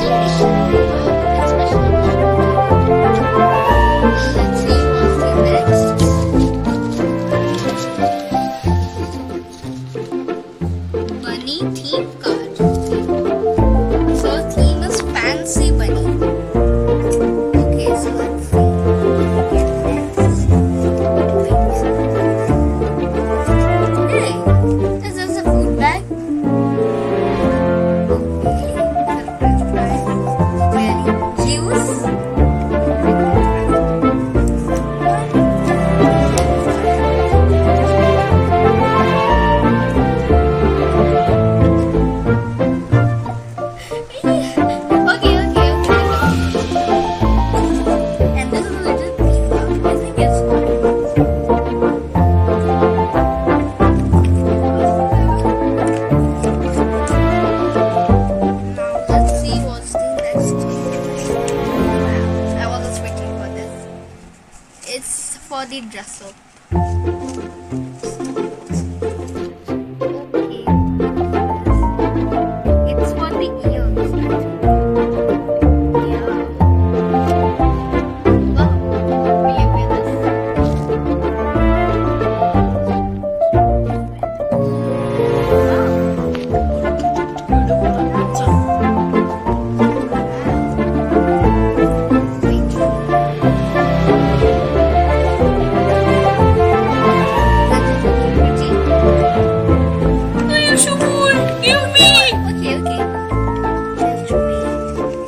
edition. Wow, it's special edition. Let's see what's the next. Bunny theme card. So theme is fancy bunny. Okay, so let's see. Hey, this is a food bag. Juice. Okay. And this is a little pizza. I think it's fun. Now let's see what's the next. Wow, I was expecting for this. It's for the dress up. Okay. It's for the ears. Yeah. Wow. Will you wear this? Okay.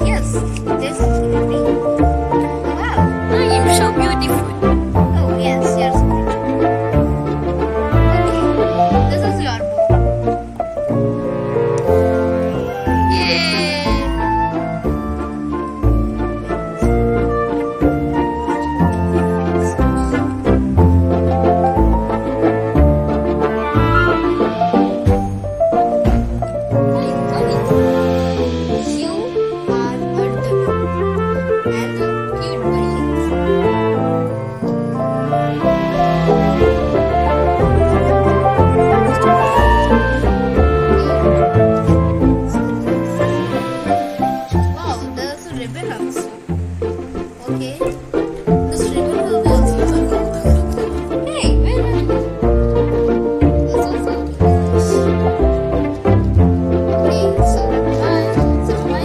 Yes, this is the bee. Wow. I am so beautiful. Oh yes, you're so pretty. Okay, this is your book. Yeah. You are adorable and cute bunnies. Wow, there's a ribbon also. Okay, this ribbon will be also circled. Hey, where are you? This is so nice. Okay, so bye. So my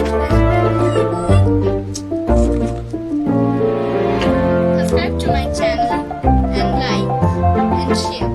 subscribe to my channel and like and share.